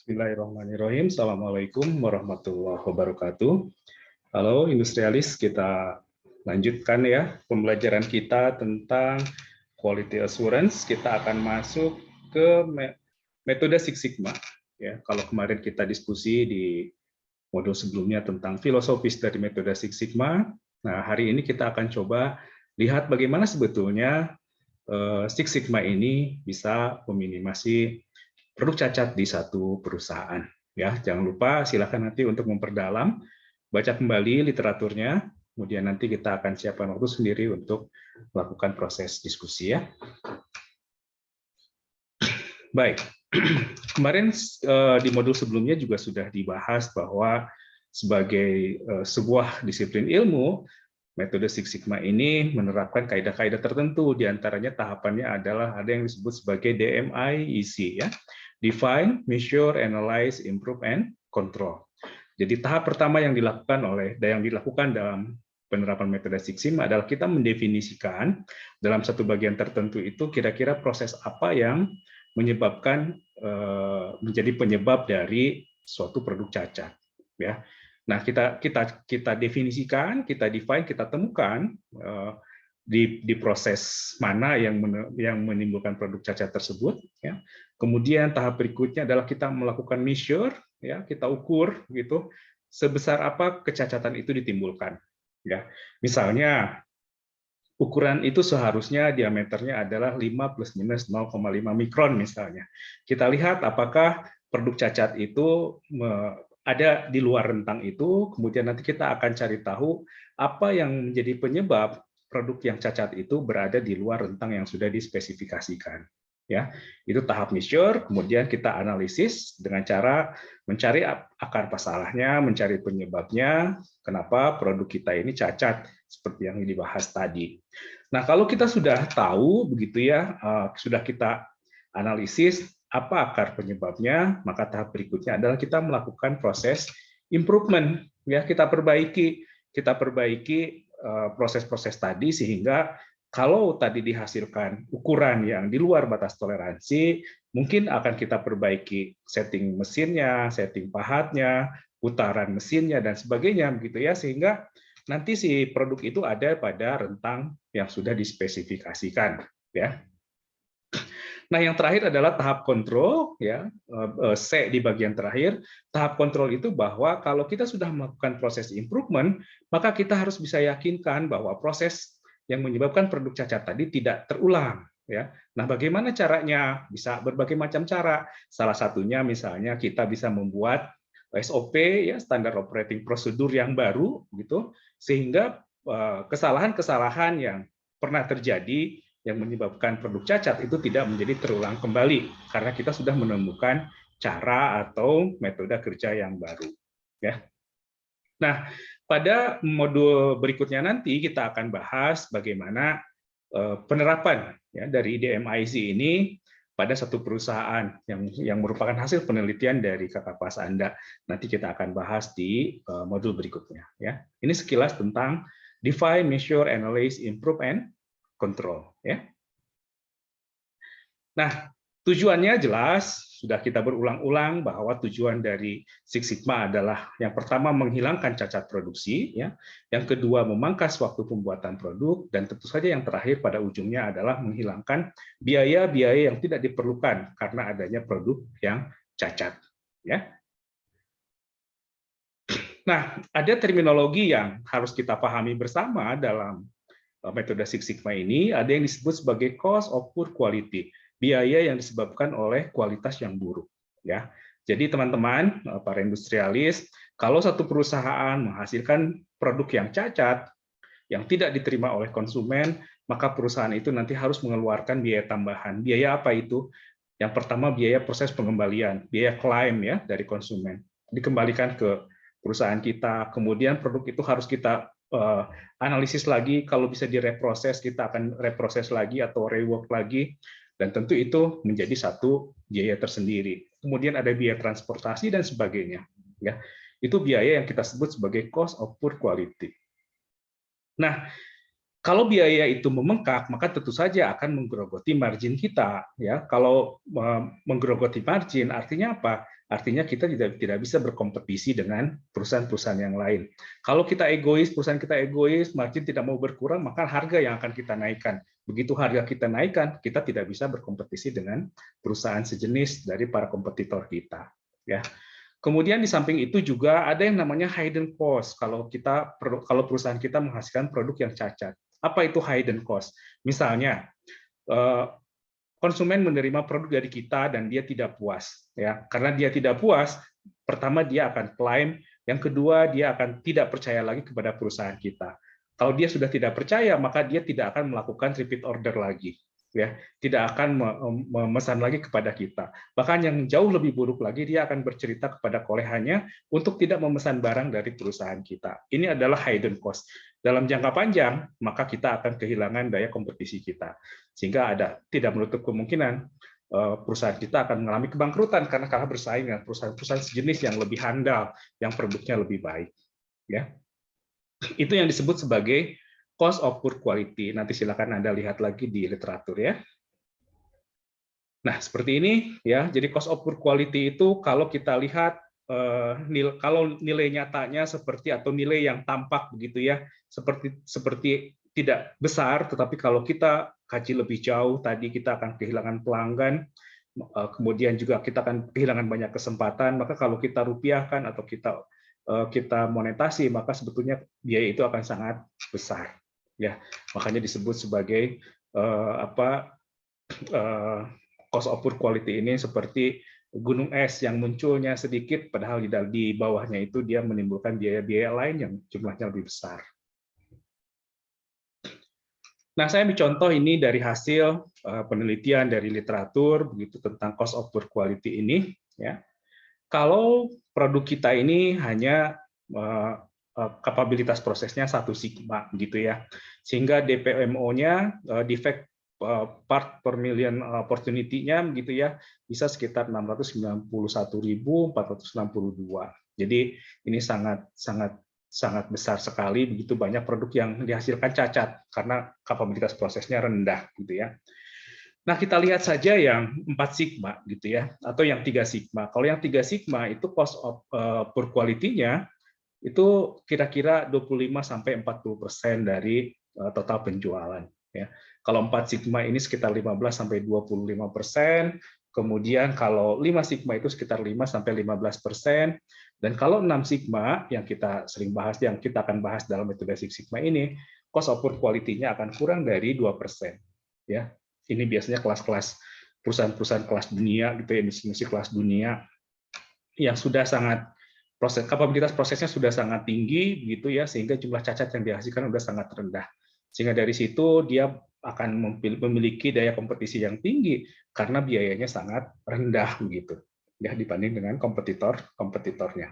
Bismillahirrahmanirrahim. Assalamualaikum warahmatullahi wabarakatuh. Halo industrialis, kita lanjutkan ya pembelajaran kita tentang quality assurance. Kita akan masuk ke metode Six Sigma. Ya, kalau kemarin kita diskusi di modul sebelumnya tentang filosofis dari metode Six Sigma, nah hari ini kita akan coba lihat bagaimana sebetulnya Six Sigma ini bisa meminimasi produk cacat di satu perusahaan. Ya, jangan lupa silakan nanti untuk memperdalam, baca kembali literaturnya, kemudian nanti kita akan siapkan waktu sendiri untuk melakukan proses diskusi ya. Baik, kemarin di modul sebelumnya juga sudah dibahas bahwa sebagai sebuah disiplin ilmu, metode Six Sigma ini menerapkan kaidah-kaidah tertentu, diantaranya tahapannya adalah ada yang disebut sebagai DMI-EC ya. Define, Measure, Analyze, Improve, and Control. Jadi tahap pertama yang dilakukan dalam penerapan metode Six Sigma adalah kita mendefinisikan dalam satu bagian tertentu itu kira-kira proses apa yang menyebabkan menjadi penyebab dari suatu produk cacat. Ya. Nah kita definisikan, kita define, kita temukan di proses mana yang menimbulkan produk cacat tersebut. Ya. Kemudian tahap berikutnya adalah kita melakukan measure, ya, kita ukur gitu sebesar apa kecacatan itu ditimbulkan. Ya. Misalnya ukuran itu seharusnya diameternya adalah 5 plus minus 0,5 mikron misalnya. Kita lihat apakah produk cacat itu ada di luar rentang itu, kemudian nanti kita akan cari tahu apa yang menjadi penyebab produk yang cacat itu berada di luar rentang yang sudah dispesifikasikan. Ya, itu tahap measure, kemudian kita analisis dengan cara mencari akar masalahnya, mencari penyebabnya, kenapa produk kita ini cacat seperti yang dibahas tadi. Nah, kalau kita sudah tahu begitu ya, sudah kita analisis apa akar penyebabnya, maka tahap berikutnya adalah kita melakukan proses improvement, ya kita perbaiki proses-proses tadi sehingga kalau tadi dihasilkan ukuran yang di luar batas toleransi, mungkin akan kita perbaiki setting mesinnya, setting pahatnya, putaran mesinnya dan sebagainya begitu ya, sehingga nanti si produk itu ada pada rentang yang sudah dispesifikasikan ya. Nah, yang terakhir adalah tahap kontrol, ya, C di bagian terakhir. Tahap kontrol itu bahwa kalau kita sudah melakukan proses improvement, maka kita harus bisa yakinkan bahwa proses yang menyebabkan produk cacat tadi tidak terulang. Ya. Nah, bagaimana caranya? Bisa berbagai macam cara. Salah satunya misalnya kita bisa membuat SOP, ya, standar operating procedure yang baru, gitu, sehingga kesalahan-kesalahan yang pernah terjadi yang menyebabkan produk cacat itu tidak menjadi terulang kembali karena kita sudah menemukan cara atau metode kerja yang baru. Ya. Nah, pada modul berikutnya nanti kita akan bahas bagaimana penerapan ya dari DMIC ini pada satu perusahaan yang merupakan hasil penelitian dari kakak kelas Anda. Nanti kita akan bahas di modul berikutnya. Ya, ini sekilas tentang define, measure, analyze, improve, and control. Ya. Nah, tujuannya jelas, sudah kita berulang-ulang bahwa tujuan dari Six Sigma adalah yang pertama menghilangkan cacat produksi, ya, yang kedua memangkas waktu pembuatan produk, dan tentu saja yang terakhir pada ujungnya adalah menghilangkan biaya-biaya yang tidak diperlukan karena adanya produk yang cacat. Ya. Nah, ada terminologi yang harus kita pahami bersama dalam metode Six Sigma ini, ada yang disebut sebagai cost of poor quality, biaya yang disebabkan oleh kualitas yang buruk. Ya, jadi teman-teman, para industrialis, kalau satu perusahaan menghasilkan produk yang cacat, yang tidak diterima oleh konsumen, maka perusahaan itu nanti harus mengeluarkan biaya tambahan. Biaya apa itu? Yang pertama biaya proses pengembalian, biaya klaim ya dari konsumen, dikembalikan ke perusahaan kita. Kemudian produk itu harus kita analisis lagi, kalau bisa direproses kita akan reproses lagi atau rework lagi, dan tentu itu menjadi satu biaya tersendiri. Kemudian ada biaya transportasi dan sebagainya. Ya, itu biaya yang kita sebut sebagai cost of poor quality. Nah, Kalau biaya itu membengkak, maka tentu saja akan menggerogoti margin kita. Ya, kalau menggerogoti margin, artinya apa? Artinya kita tidak bisa berkompetisi dengan perusahaan-perusahaan yang lain. Kalau kita egois, perusahaan kita egois, margin tidak mau berkurang, maka harga yang akan kita naikkan. Begitu harga kita naikkan, kita tidak bisa berkompetisi dengan perusahaan sejenis dari para kompetitor kita. Ya. Kemudian di samping itu juga ada yang namanya hidden cost kalau perusahaan kita menghasilkan produk yang cacat. Apa itu hidden cost? Misalnya konsumen menerima produk dari kita dan dia tidak puas, ya. Karena dia tidak puas, pertama dia akan klaim, yang kedua dia akan tidak percaya lagi kepada perusahaan kita. Kalau dia sudah tidak percaya, maka dia tidak akan melakukan repeat order lagi. Ya, tidak akan memesan lagi kepada kita. Bahkan yang jauh lebih buruk lagi, dia akan bercerita kepada kolehannya untuk tidak memesan barang dari perusahaan kita. Ini adalah hidden cost. Dalam jangka panjang, maka kita akan kehilangan daya kompetisi kita. Sehingga tidak menutup kemungkinan perusahaan kita akan mengalami kebangkrutan karena kalah bersaing dengan perusahaan-perusahaan sejenis yang lebih handal, yang produknya lebih baik. Ya, itu yang disebut sebagai cost of poor quality. Nanti silakan Anda lihat lagi di literatur ya. Nah, seperti ini ya. Jadi cost of poor quality itu kalau kita lihat kalau nilai nyatanya seperti atau nilai yang tampak begitu ya, seperti tidak besar, tetapi kalau kita kaji lebih jauh tadi kita akan kehilangan pelanggan, kemudian juga kita akan kehilangan banyak kesempatan, maka kalau kita rupiahkan atau kita monetasi, maka sebetulnya biaya itu akan sangat besar. Ya, makanya disebut sebagai cost of poor quality ini seperti gunung es yang munculnya sedikit, padahal di bawahnya itu dia menimbulkan biaya-biaya lain yang jumlahnya lebih besar. Nah, saya ambil contoh ini dari hasil penelitian dari literatur begitu tentang cost of poor quality ini. Ya, kalau produk kita ini hanya kapabilitas prosesnya 1 sigma gitu ya, sehingga DPMO-nya defect part per million opportunity-nya gitu ya bisa sekitar 691.462. Jadi ini sangat besar sekali, begitu banyak produk yang dihasilkan cacat karena kapabilitas prosesnya rendah gitu ya. Nah, kita lihat saja yang 4 sigma gitu ya, atau yang 3 sigma. Kalau yang 3 sigma itu cost of poor quality-nya itu kira-kira 25-40% dari total penjualan. Ya. Kalau 4 sigma ini sekitar 15-25%, kemudian kalau 5 sigma itu sekitar 5-15%, dan kalau 6 sigma yang kita sering bahas, yang kita akan bahas dalam metode Six Sigma ini, cost of poor quality-nya akan kurang dari 2%. Ya. Ini biasanya kelas-kelas perusahaan-perusahaan kelas dunia gitu ya, industri kelas dunia yang sudah sangat kapabilitas prosesnya sudah sangat tinggi gitu ya, sehingga jumlah cacat yang dihasilkan sudah sangat rendah. Sehingga dari situ dia akan memiliki daya kompetisi yang tinggi karena biayanya sangat rendah begitu ya dibanding dengan kompetitornya.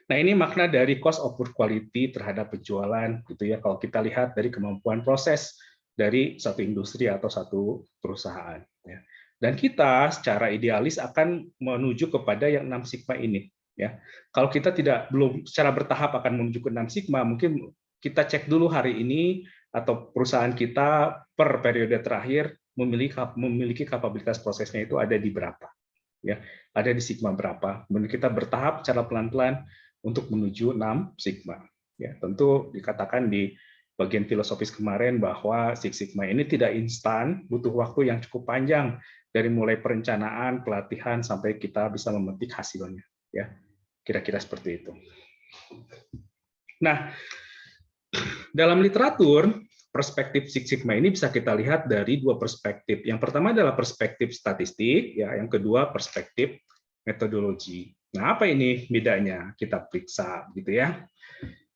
Nah, ini makna dari cost of poor quality terhadap penjualan gitu ya, kalau kita lihat dari kemampuan proses dari satu industri atau satu perusahaan ya. Dan kita secara idealis akan menuju kepada yang 6 sigma ini. Ya, kalau kita belum secara bertahap akan menuju ke 6 sigma, mungkin kita cek dulu hari ini atau perusahaan kita per periode terakhir memiliki kapabilitas prosesnya itu ada di berapa, ya, ada di sigma berapa. Kemudian kita bertahap secara pelan-pelan untuk menuju 6 sigma. Ya, tentu dikatakan di bagian filosofis kemarin bahwa Six Sigma ini tidak instan, butuh waktu yang cukup panjang dari mulai perencanaan, pelatihan sampai kita bisa memetik hasilnya. Ya. Kira-kira seperti itu. Nah, dalam literatur, perspektif Six Sigma ini bisa kita lihat dari 2 perspektif. Yang pertama adalah perspektif statistik, ya. Yang kedua perspektif metodologi. Nah, apa ini bedanya? Kita periksa, gitu ya.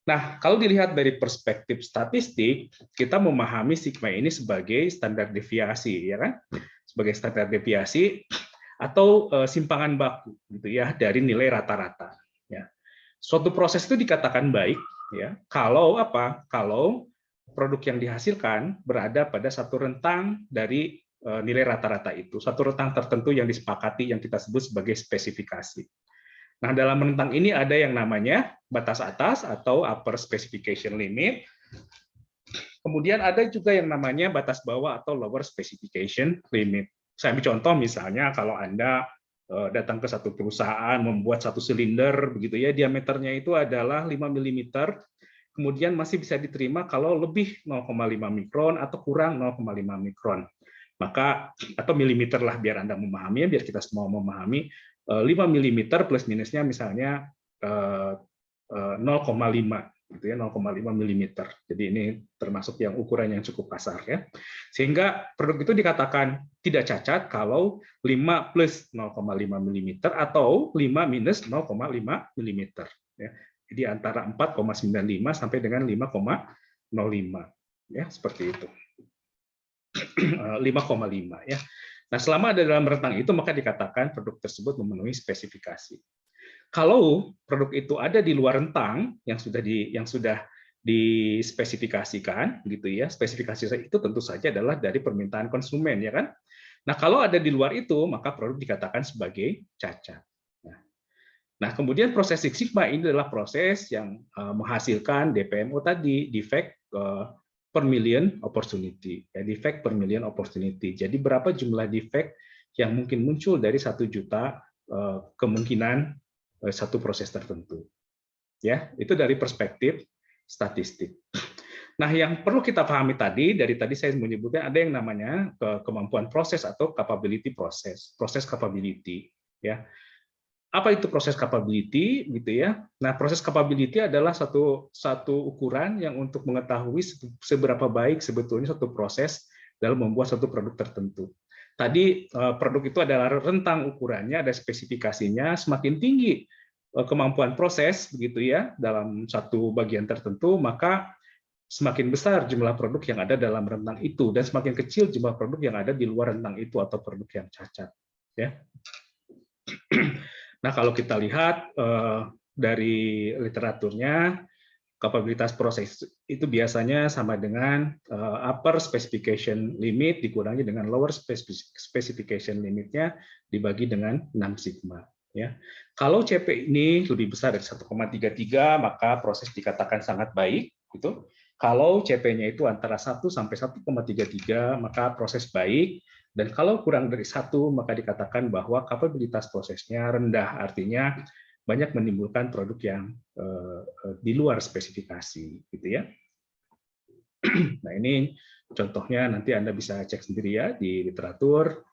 Nah, kalau dilihat dari perspektif statistik, kita memahami sigma ini sebagai standar deviasi, ya kan? Sebagai standar deviasi atau simpangan baku, gitu ya, dari nilai rata-rata. Ya. Suatu proses itu dikatakan baik, ya, kalau apa? Kalau produk yang dihasilkan berada pada satu rentang dari nilai rata-rata itu, satu rentang tertentu yang disepakati yang kita sebut sebagai spesifikasi. Nah, dalam rentang ini ada yang namanya batas atas atau upper specification limit, Kemudian ada juga yang namanya batas bawah atau lower specification limit. Saya ambil contoh misalnya kalau Anda datang ke satu perusahaan membuat satu silinder begitu ya, diameternya itu adalah 5 mm, kemudian masih bisa diterima kalau lebih 0,5 mikron atau kurang 0,5 mikron. Maka atau milimeter lah biar Anda memahami, biar kita semua memahami 5 mm plus minusnya misalnya 0,5 gitu ya, 0,5 mm. Jadi ini termasuk yang ukuran yang cukup kasar ya. Sehingga produk itu dikatakan tidak cacat kalau 5 plus 0,5 mm atau 5 minus 0,5 mm ya. Jadi antara 4,95 sampai dengan 5,05 ya, seperti itu. 5,5 ya. Nah, selama ada dalam rentang itu maka dikatakan produk tersebut memenuhi spesifikasi. Kalau produk itu ada di luar rentang yang sudah dispesifikasikan gitu ya, spesifikasi itu tentu saja adalah dari permintaan konsumen ya kan. Nah, kalau ada di luar itu maka produk dikatakan sebagai cacat. Nah, kemudian proses Six Sigma ini adalah proses yang menghasilkan DPMO tadi, defect per million opportunity, ya, defect per million opportunity. Jadi berapa jumlah defect yang mungkin muncul dari 1 juta kemungkinan satu proses tertentu. Ya, itu dari perspektif statistik. Nah, yang perlu kita pahami dari tadi saya menyebutkan ada yang namanya kemampuan proses atau capability proses capability, ya. Apa itu proses capability gitu ya? Nah, proses capability adalah satu ukuran yang untuk mengetahui seberapa baik sebetulnya satu proses dalam membuat satu produk tertentu. Tadi produk itu adalah rentang ukurannya, ada spesifikasinya, semakin tinggi kemampuan proses begitu ya dalam satu bagian tertentu, maka semakin besar jumlah produk yang ada dalam rentang itu dan semakin kecil jumlah produk yang ada di luar rentang itu atau produk yang cacat ya. Nah, kalau kita lihat dari literaturnya, kapabilitas proses itu biasanya sama dengan upper specification limit dikurangi dengan lower specification limitnya dibagi dengan 6 sigma. Ya. Kalau CP ini lebih besar dari 1,33 maka proses dikatakan sangat baik. Gitu. Kalau CP-nya itu antara 1 sampai 1,33 maka proses baik. Dan kalau kurang dari 1 maka dikatakan bahwa kapabilitas prosesnya rendah, artinya banyak menimbulkan produk yang di luar spesifikasi, gitu ya. Nah, ini contohnya nanti Anda bisa cek sendiri ya di literatur.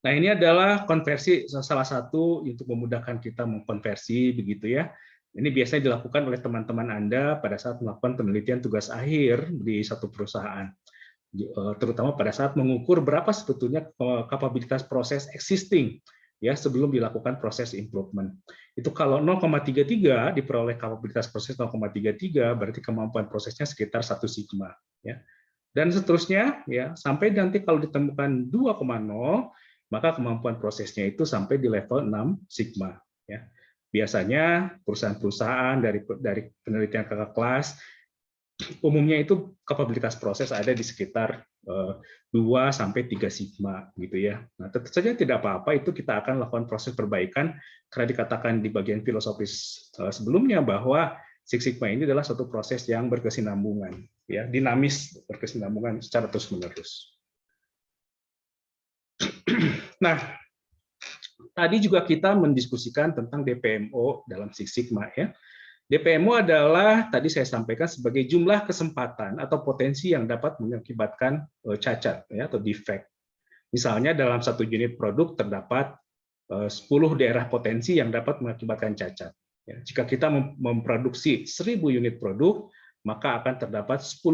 Nah, ini adalah konversi salah satu untuk memudahkan kita mengkonversi begitu ya. Ini biasanya dilakukan oleh teman-teman Anda pada saat melakukan penelitian tugas akhir di satu perusahaan. Terutama pada saat mengukur berapa sebetulnya kapabilitas proses existing ya sebelum dilakukan proses improvement. Itu kalau 0,33 diperoleh kapabilitas proses 0,33 berarti kemampuan prosesnya sekitar 1 sigma ya. Dan seterusnya ya sampai nanti kalau ditemukan 2,0 maka kemampuan prosesnya itu sampai di level 6 sigma ya. Biasanya perusahaan-perusahaan dari penelitian kakak kelas umumnya itu kapabilitas proses ada di sekitar 2 sampai 3 sigma gitu ya. Nah, tentu saja tidak apa-apa itu kita akan lakukan proses perbaikan karena dikatakan di bagian filosofis sebelumnya bahwa Six Sigma ini adalah suatu proses yang berkesinambungan ya, dinamis berkesinambungan secara terus-menerus. Nah, tadi juga kita mendiskusikan tentang DPMO dalam Six Sigma ya. DPMO adalah tadi saya sampaikan sebagai jumlah kesempatan atau potensi yang dapat mengakibatkan cacat ya, atau defect. Misalnya dalam satu unit produk terdapat 10 daerah potensi yang dapat mengakibatkan cacat. Ya, jika kita memproduksi 1000 unit produk, maka akan terdapat 10.000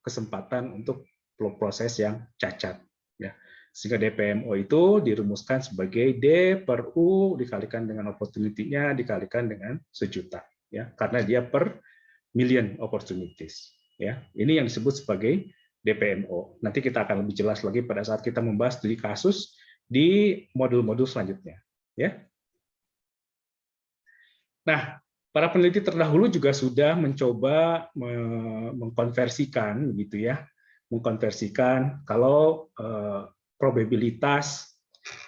kesempatan untuk proses yang cacat. Ya. Sehingga DPMO itu dirumuskan sebagai D per U dikalikan dengan opportunity-nya dikalikan dengan 1 juta. Ya, karena dia per million opportunities. Ya, ini yang disebut sebagai DPMO. Nanti kita akan lebih jelas lagi pada saat kita membahas studi kasus di modul-modul selanjutnya. Ya. Nah, para peneliti terdahulu juga sudah mencoba mengkonversikan, gitu ya, mengkonversikan kalau probabilitas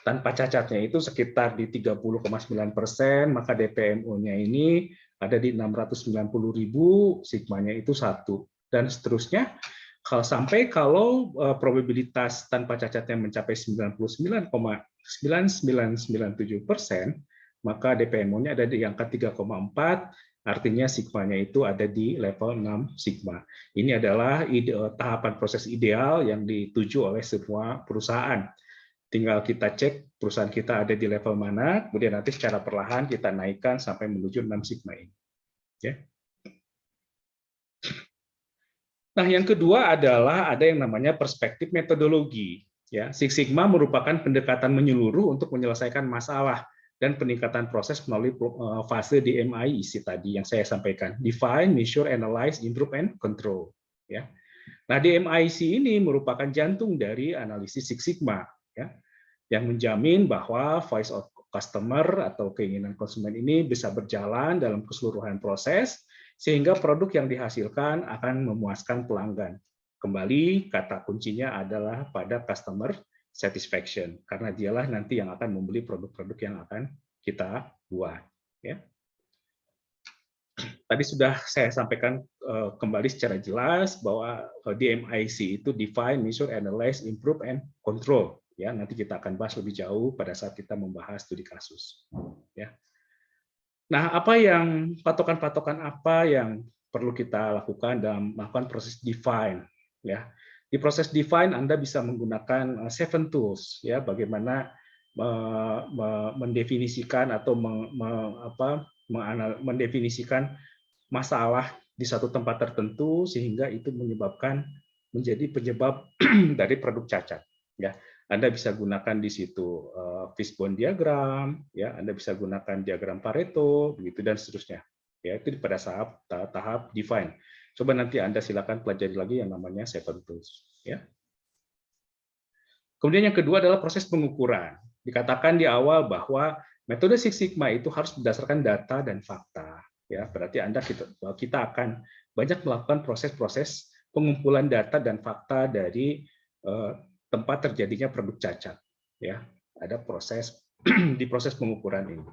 tanpa cacatnya itu sekitar di 30,9%, maka DPMO-nya ini ada di 690.000, sigmanya itu 1. dan seterusnya. Kalau probabilitas tanpa cacatnya mencapai 99,9997%, maka DPMO-nya ada di angka 3,4, artinya sigmanya itu ada di level 6 sigma. Ini adalah tahapan proses ideal yang dituju oleh semua perusahaan. Tinggal kita cek perusahaan kita ada di level mana, kemudian nanti secara perlahan kita naikkan sampai menuju 6 sigma ini. Ya. Nah, yang kedua adalah ada yang namanya perspektif metodologi. Ya, Six Sigma merupakan pendekatan menyeluruh untuk menyelesaikan masalah dan peningkatan proses melalui fase DMIC tadi yang saya sampaikan, define, measure, analyze, improve, and control. Ya. Nah, DMIC ini merupakan jantung dari analisis Six Sigma, ya, yang menjamin bahwa voice of customer atau keinginan konsumen ini bisa berjalan dalam keseluruhan proses, sehingga produk yang dihasilkan akan memuaskan pelanggan. Kembali, kata kuncinya adalah pada customer satisfaction, karena dialah nanti yang akan membeli produk-produk yang akan kita buat. Ya. Tadi sudah saya sampaikan kembali secara jelas bahwa DMIC itu define, measure, analyze, improve, and control. Ya, nanti kita akan bahas lebih jauh pada saat kita membahas studi kasus. Ya. Nah, patokan-patokan apa yang perlu kita lakukan dalam melakukan proses define? Ya, di proses define Anda bisa menggunakan 7 tools. Ya, bagaimana mendefinisikan atau mendefinisikan masalah di satu tempat tertentu sehingga itu menjadi penyebab dari produk cacat. Ya, Anda bisa gunakan di situ fishbone diagram, ya, Anda bisa gunakan diagram Pareto, begitu dan seterusnya. Ya, itu pada saat tahap define. Coba nanti Anda silakan pelajari lagi yang namanya 7 tools. Ya. Kemudian yang kedua adalah proses pengukuran. Dikatakan di awal bahwa metode Six Sigma itu harus berdasarkan data dan fakta. Ya, berarti kita akan banyak melakukan proses-proses pengumpulan data dan fakta dari tempat terjadinya produk cacat. Ya, ada proses di proses pengukuran ini.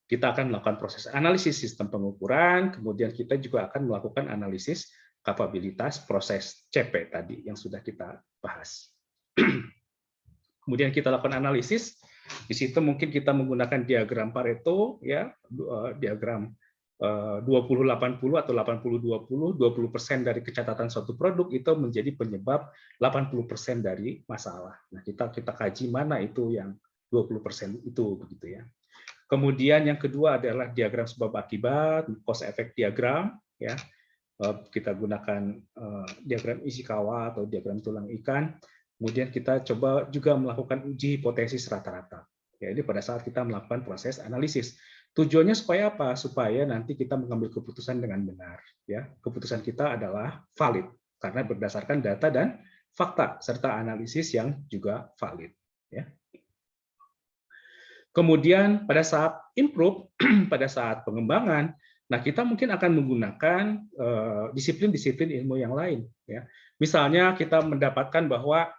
Kita akan melakukan proses analisis sistem pengukuran, kemudian kita juga akan melakukan analisis kapabilitas proses CP tadi yang sudah kita bahas. Kemudian kita lakukan analisis. Di situ mungkin kita menggunakan diagram Pareto, ya, diagram 20-80 atau 80-20, 20% dari kecacatan suatu produk itu menjadi penyebab 80% dari masalah. Nah, kita kaji mana itu yang 20% itu, begitu ya. Kemudian yang kedua adalah diagram sebab akibat, cause effect diagram, ya. Kita gunakan diagram Ishikawa atau diagram tulang ikan. Kemudian kita coba juga melakukan uji hipotesis rata-rata. Jadi pada saat kita melakukan proses analisis, tujuannya supaya apa? Supaya nanti kita mengambil keputusan dengan benar. Ya, keputusan kita adalah valid karena berdasarkan data dan fakta serta analisis yang juga valid. Ya. Kemudian pada saat improve, pada saat pengembangan, nah kita mungkin akan menggunakan disiplin-disiplin ilmu yang lain. Ya. Misalnya kita mendapatkan bahwa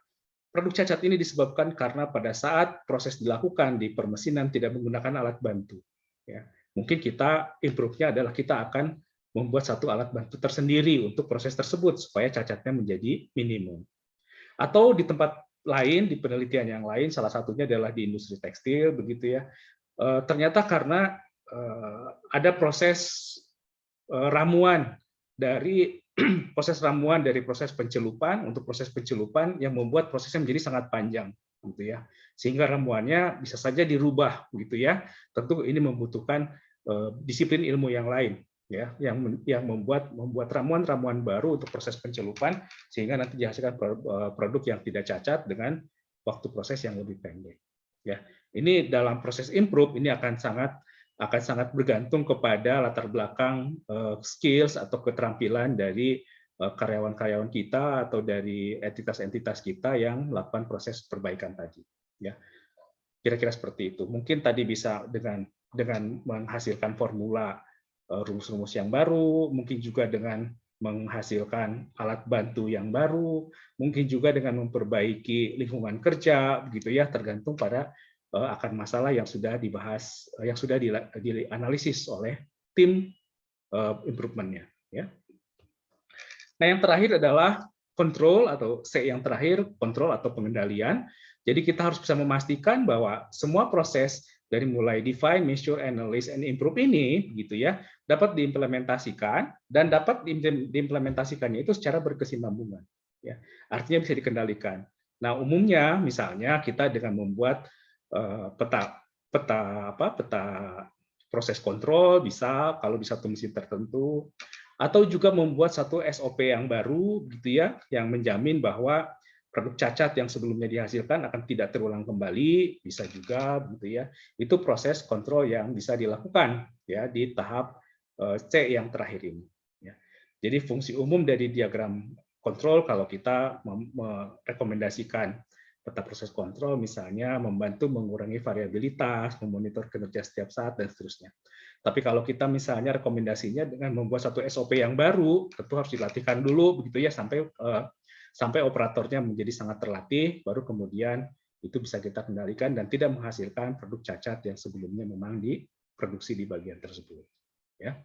produk cacat ini disebabkan karena pada saat proses dilakukan di permesinan tidak menggunakan alat bantu. Ya. Mungkin kita improve-nya adalah kita akan membuat satu alat bantu tersendiri untuk proses tersebut supaya cacatnya menjadi minimum. Atau di tempat lain, di penelitian yang lain, salah satunya adalah di industri tekstil, begitu ya. Ternyata karena ada proses ramuan dari proses pencelupan untuk proses pencelupan yang membuat prosesnya menjadi sangat panjang, gitu ya. Sehingga ramuannya bisa saja dirubah, gitu ya. Tentu ini membutuhkan disiplin ilmu yang lain, ya, yang membuat ramuan-ramuan baru untuk proses pencelupan sehingga nanti dihasilkan produk yang tidak cacat dengan waktu proses yang lebih pendek. Ya, ini dalam proses improve ini akan sangat bergantung kepada latar belakang skills atau keterampilan dari karyawan-karyawan kita atau dari entitas-entitas kita yang melakukan proses perbaikan tadi. Ya, kira-kira seperti itu. Mungkin tadi bisa dengan menghasilkan formula rumus-rumus yang baru, mungkin juga dengan menghasilkan alat bantu yang baru, mungkin juga dengan memperbaiki lingkungan kerja, begitu ya, tergantung pada akan masalah yang sudah dibahas, yang sudah dianalisis oleh tim improvementnya. Ya. Nah, yang terakhir adalah kontrol atau C yang terakhir, kontrol atau pengendalian. Jadi kita harus bisa memastikan bahwa semua proses dari mulai define, measure, analyze, and improve ini, gitu ya, dapat diimplementasikan dan dapat diimplementasikannya itu secara berkesinambungan. Ya, artinya bisa dikendalikan. Nah, umumnya misalnya kita dengan membuat peta peta proses kontrol bisa kalau di satu mesin tertentu, atau juga membuat satu SOP yang baru gitu ya, yang menjamin bahwa produk cacat yang sebelumnya dihasilkan akan tidak terulang kembali, bisa juga gitu ya. Itu proses kontrol yang bisa dilakukan ya di tahap C yang terakhir ini ya. Jadi fungsi umum dari diagram kontrol kalau kita merekomendasikan peta proses kontrol misalnya membantu mengurangi variabilitas, memonitor kinerja setiap saat dan seterusnya. Tapi kalau kita misalnya rekomendasinya dengan membuat satu SOP yang baru, tentu harus dilatihkan dulu begitu ya sampai operatornya menjadi sangat terlatih, baru kemudian itu bisa kita kendalikan dan tidak menghasilkan produk cacat yang sebelumnya memang diproduksi di bagian tersebut. Ya.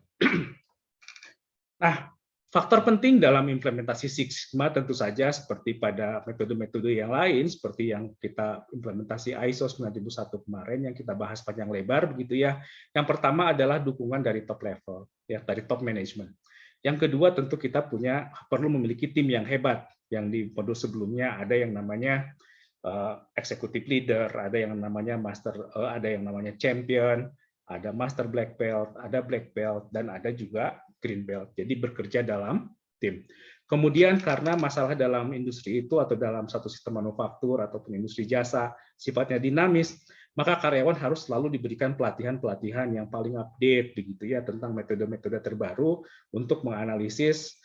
Nah, faktor penting dalam implementasi Six Sigma tentu saja seperti pada metode-metode yang lain, seperti yang kita implementasi ISO 9001 kemarin yang kita bahas panjang lebar begitu ya. Yang pertama adalah dukungan dari top level, ya dari top management. Yang kedua tentu kita perlu memiliki tim yang hebat. Yang di modul sebelumnya ada yang namanya executive leader, ada yang namanya master, ada yang namanya champion, ada master black belt, ada black belt, dan ada juga green belt. Jadi bekerja dalam tim. Kemudian karena masalah dalam industri itu atau dalam satu sistem manufaktur ataupun industri jasa sifatnya dinamis, maka karyawan harus selalu diberikan pelatihan-pelatihan yang paling update begitu ya tentang metode-metode terbaru untuk menganalisis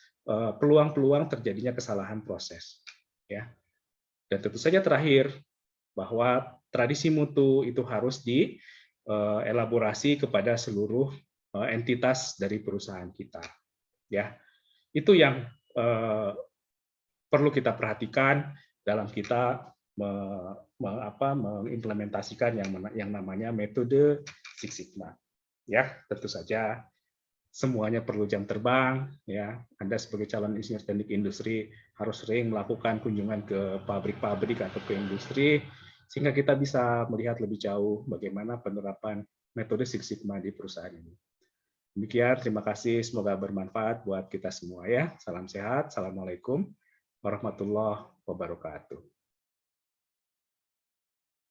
peluang-peluang terjadinya kesalahan proses. Ya. Dan tentu saja terakhir bahwa tradisi mutu itu harus dielaborasi kepada seluruh entitas dari perusahaan kita. Ya, itu yang perlu kita perhatikan dalam kita mengimplementasikan yang namanya metode Six Sigma. Ya, tentu saja semuanya perlu jam terbang. Ya, Anda sebagai calon insinyur teknik industri harus sering melakukan kunjungan ke pabrik-pabrik atau ke industri sehingga kita bisa melihat lebih jauh bagaimana penerapan metode Six Sigma di perusahaan ini. Demikian, terima kasih. Semoga bermanfaat buat kita semua ya. Salam sehat. Assalamualaikum warahmatullahi wabarakatuh.